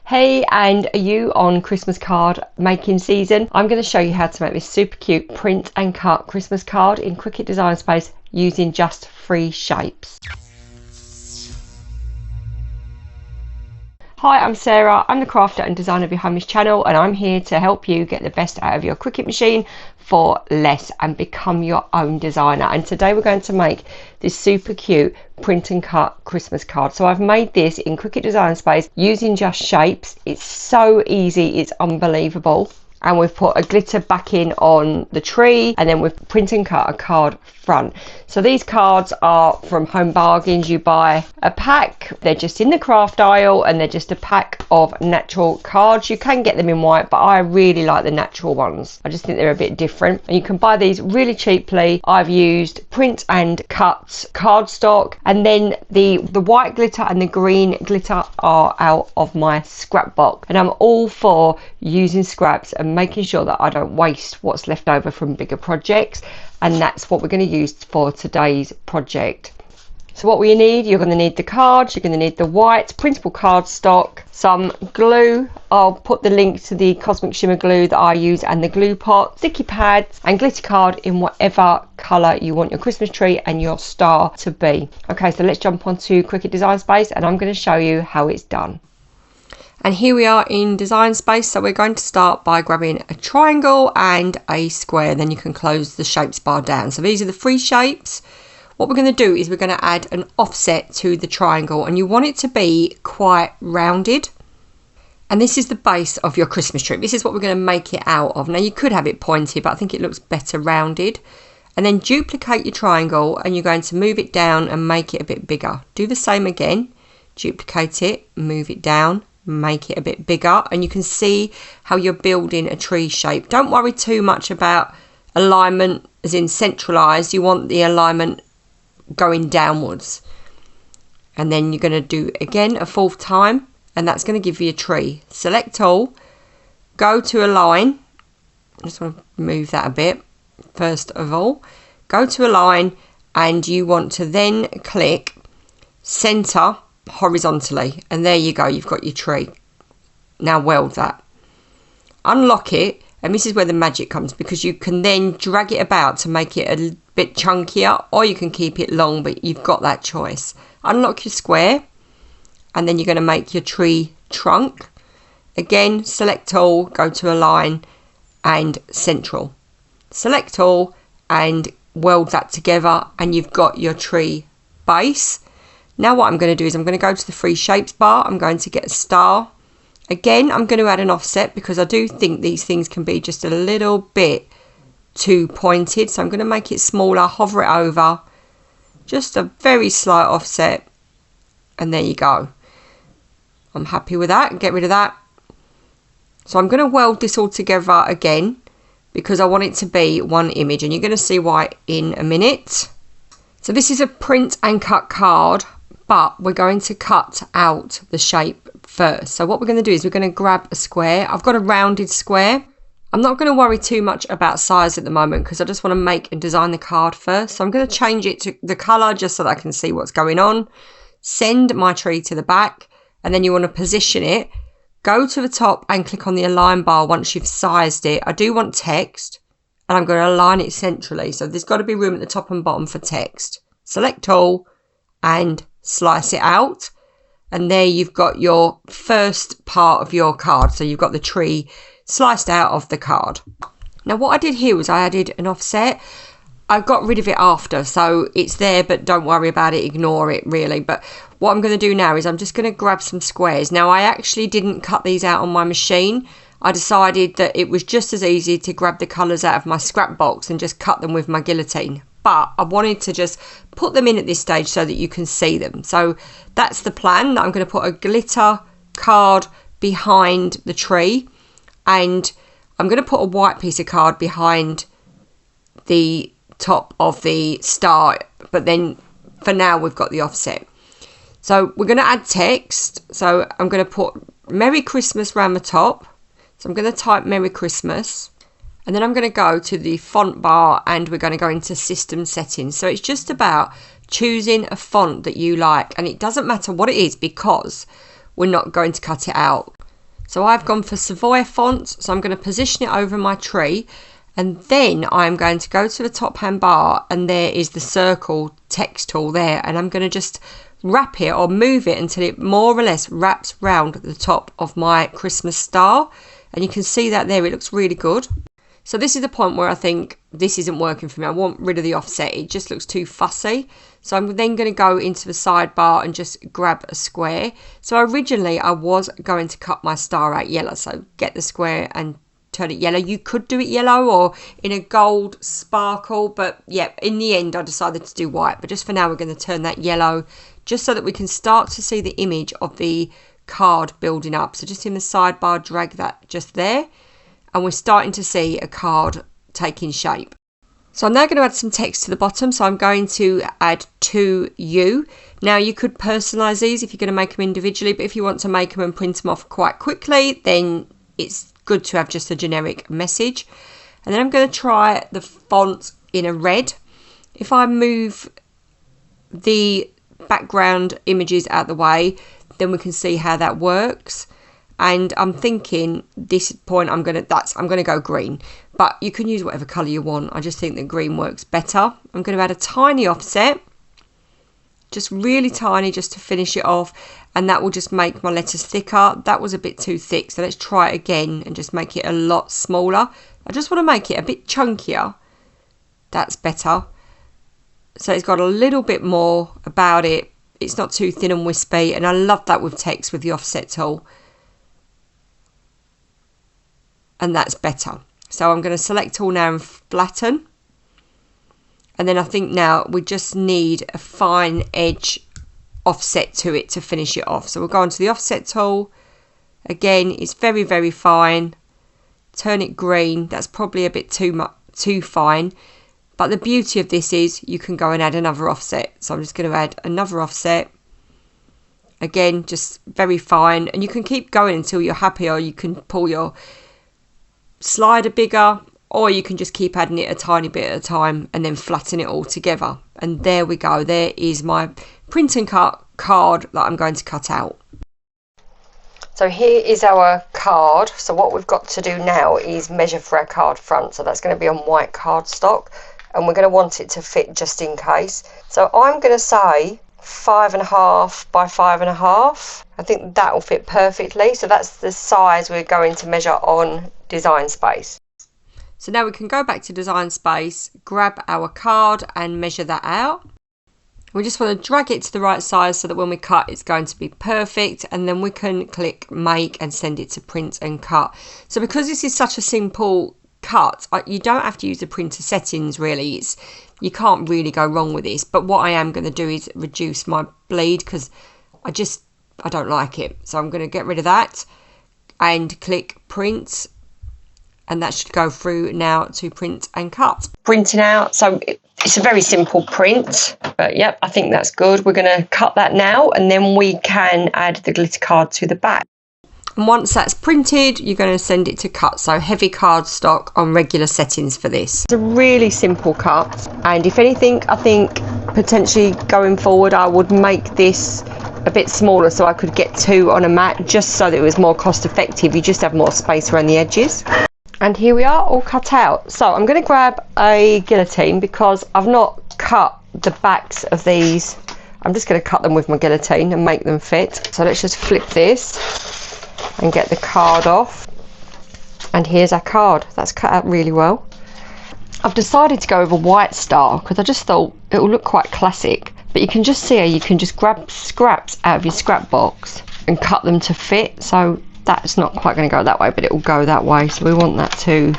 Hey, and are you on Christmas card making season? I'm going to show you how to make this super cute print and cut Christmas card in Cricut Design Space using just 3 shapes. Hi, I'm Sarah. I'm the crafter and designer behind this channel, and I'm here to help you get the best out of your Cricut machine for less and become your own designer. And today we're going to make this super cute print and cut Christmas card. So I've made this in Cricut Design Space using just shapes. It's so easy, it's unbelievable. And we've put a glitter backing on the tree, and then we've print and cut a card front. So these cards are from Home Bargains. You buy a pack, they're just in the craft aisle, and they're just a pack of natural cards. You can get them in white, but I really like the natural ones. I just think they're a bit different. And you can buy these really cheaply. I've used print and cut cardstock, and then the white glitter and the green glitter are out of my scrap box. And I'm all for using scraps and making sure that I don't waste what's left over from bigger projects, and that's what we're going to use for today's project. So what will you need? You're going to need the cards, you're going to need the white printable cardstock, some glue. I'll put the link to the Cosmic Shimmer glue that I use and the glue pot, sticky pads, and glitter card in whatever colour you want your Christmas tree and your star to be. Okay, so let's jump onto Cricut Design Space and I'm going to show you how it's done. And here we are in Design Space. So we're going to start by grabbing a triangle and a square. Then you can close the shapes bar down. So these are the 3 shapes. What we're going to do is we're going to add an offset to the triangle, and you want it to be quite rounded. And this is the base of your Christmas tree. This is what we're going to make it out of. Now you could have it pointed, but I think it looks better rounded. And then duplicate your triangle, and you're going to move it down and make it a bit bigger. Do the same again. Duplicate it, move it down, make it a bit bigger, and you can see how you're building a tree shape. Don't worry too much about alignment, as in centralized. You want the alignment going downwards, and then you're going to do again a 4th time, and that's going to give you a tree. Select all, go to align. I just want to move that a bit. First of all, go to align, and you want to then click center horizontally, and there you go, you've got your tree. Now weld that, unlock it, and this is where the magic comes, because you can then drag it about to make it a bit chunkier, or you can keep it long, but you've got that choice. Unlock your square, and then you're going to make your tree trunk. Again, select all, go to align and central. Select all and weld that together, and you've got your tree base. Now what I'm going to do is I'm going to go to the 3 shapes bar. I'm going to get a star. Again, I'm going to add an offset because I do think these things can be just a little bit too pointed. So I'm going to make it smaller, hover it over, just a very slight offset, and there you go. I'm happy with that. Get rid of that. So I'm going to weld this all together again because I want it to be one image, and you're going to see why in a minute. So this is a print and cut card, but we're going to cut out the shape first. So what we're going to do is we're going to grab a square. I've got a rounded square. I'm not going to worry too much about size at the moment because I just want to make and design the card first. So I'm going to change it to the colour just so that I can see what's going on. Send my tree to the back, and then you want to position it. Go to the top and click on the align bar once you've sized it. I do want text, and I'm going to align it centrally. So there's got to be room at the top and bottom for text. Select all and slice it out, and there you've got your first part of your card. So you've got the tree sliced out of the card. Now what I did here was I added an offset. I got rid of it after, so it's there, but don't worry about it, ignore it really. But what I'm going to do now is I'm just going to grab some squares. Now I actually didn't cut these out on my machine. I decided that it was just as easy to grab the colours out of my scrap box and just cut them with my guillotine. But I wanted to just put them in at this stage so that you can see them. So that's the plan. I'm going to put a glitter card behind the tree, and I'm going to put a white piece of card behind the top of the star. But then for now we've got the offset. So we're going to add text. So I'm going to put Merry Christmas around the top. So I'm going to type Merry Christmas. And then I'm going to go to the font bar and we're going to go into system settings. So it's just about choosing a font that you like, and it doesn't matter what it is because we're not going to cut it out. So I've gone for Savoy font, so I'm going to position it over my tree, and then I'm going to go to the top hand bar, and there is the circle text tool there, and I'm going to just wrap it or move it until it more or less wraps round the top of my Christmas star, and you can see that there, it looks really good. So this is the point where I think this isn't working for me. I want rid of the offset. It just looks too fussy. So I'm then going to go into the sidebar and just grab a square. So originally I was going to cut my star out yellow. So get the square and turn it yellow. You could do it yellow or in a gold sparkle. But yeah, in the end I decided to do white. But just for now we're going to turn that yellow just so that we can start to see the image of the card building up. So just in the sidebar, drag that just there. And we're starting to see a card taking shape. So I'm now going to add some text to the bottom. So I'm going to add to you. Now you could personalise these if you're going to make them individually, but if you want to make them and print them off quite quickly, then it's good to have just a generic message. And then I'm going to try the font in a red. If I move the background images out the way, then we can see how that works. And I'm thinking this point I'm gonna go green, but you can use whatever colour you want. I just think that green works better. I'm going to add a tiny offset, just really tiny, just to finish it off, and that will just make my letters thicker. That was a bit too thick, so let's try it again and just make it a lot smaller. I just want to make it a bit chunkier. That's better. So it's got a little bit more about it. It's not too thin and wispy, and I love that with text with the offset tool. And that's better. So I'm going to select all now and flatten. And then I think now we just need a fine edge offset to it to finish it off. So we'll go on to the offset tool. Again, it's very, very fine. Turn it green. That's probably a bit too fine. But the beauty of this is you can go and add another offset. So I'm just going to add another offset. Again, just very fine. And you can keep going until you're happy, or you can pull your slider bigger, or you can just keep adding it a tiny bit at a time and then flatten it all together. And there we go. There is my print and cut card that I'm going to cut out. So here is our card. So what we've got to do now is measure for our card front. So that's going to be on white cardstock, and we're going to want it to fit just in case. So I'm going to say 5.5 by 5.5. I think that will fit perfectly. So that's the size we're going to measure on Design Space. So now we can go back to Design Space, grab our card and measure that out. We just want to drag it to the right size so that when we cut it's going to be perfect, and then we can click make and send it to print and cut. So because this is such a simple cut, you don't have to use the printer settings really. You can't really go wrong with this. But what I am going to do is reduce my bleed because I don't like it. So I'm going to get rid of that and click print, and that should go through now to print and cut. Printing out, so it's a very simple print, but yep, I think that's good. We're going to cut that now, and then we can add the glitter card to the back. And once that's printed, you're going to send it to cut. So heavy cardstock on regular settings for this. It's a really simple cut, and if anything, I think potentially going forward I would make this a bit smaller so I could get 2 on a mat, just so that it was more cost effective. You just have more space around the edges. And here we are, all cut out. So I'm going to grab a guillotine because I've not cut the backs of these. I'm just going to cut them with my guillotine and make them fit. So let's just flip this and get the card off. And here's our card. That's cut out really well. I've decided to go with a white star because I just thought it will look quite classic. But you can just see how you can just grab scraps out of your scrap box and cut them to fit. So that's not quite going to go that way, but it will go that way. So we want that to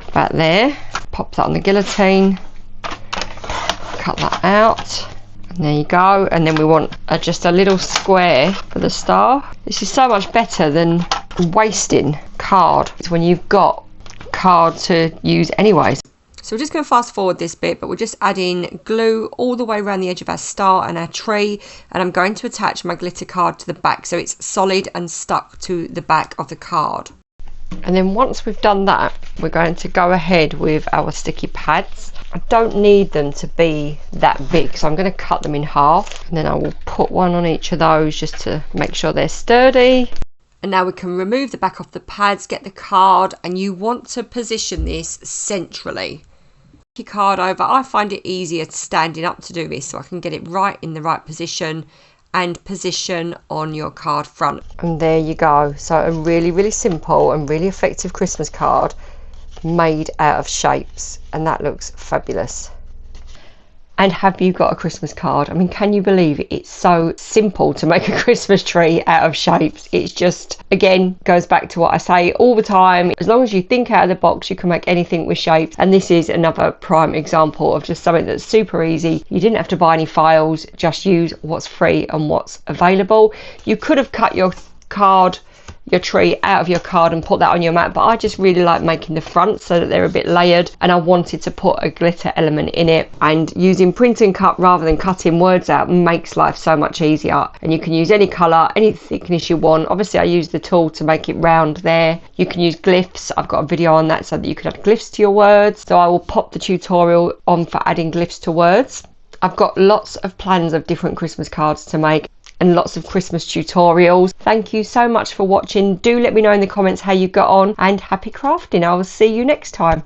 about there. Pop that on the guillotine. Cut that out. And there you go. And then we want just a little square for the star. This is so much better than wasting card. It's when you've got card to use anyway. So we're just going to fast forward this bit, but we're just adding glue all the way around the edge of our star and our tree, and I'm going to attach my glitter card to the back so it's solid and stuck to the back of the card. And then once we've done that, we're going to go ahead with our sticky pads. I don't need them to be that big, so I'm going to cut them in half, and then I will put one on each of those just to make sure they're sturdy. And now we can remove the back off the pads, get the card, and you want to position this centrally. Your card over. I find it easier standing up to do this, so I can get it right in the right position and position on your card front. And there you go. So a really, really simple and really effective Christmas card made out of shapes, and that looks fabulous. And have you got a Christmas card? I mean, can you believe it? It's so simple to make a Christmas tree out of shapes. It's just, again, goes back to what I say all the time. As long as you think out of the box, you can make anything with shapes. And this is another prime example of just something that's super easy. You didn't have to buy any files, just use what's free and what's available. You could have cut your tree out of your card and put that on your mat, but I just really like making the front so that they're a bit layered, and I wanted to put a glitter element in it, and using print and cut rather than cutting words out makes life so much easier. And you can use any colour, any thickness you want. Obviously I use the tool to make it round there. You can use glyphs. I've got a video on that so that you can add glyphs to your words, so I will pop the tutorial on for adding glyphs to words. I've got lots of plans of different Christmas cards to make and lots of Christmas tutorials. Thank you so much for watching. Do let me know in the comments how you got on, and happy crafting. I will see you next time.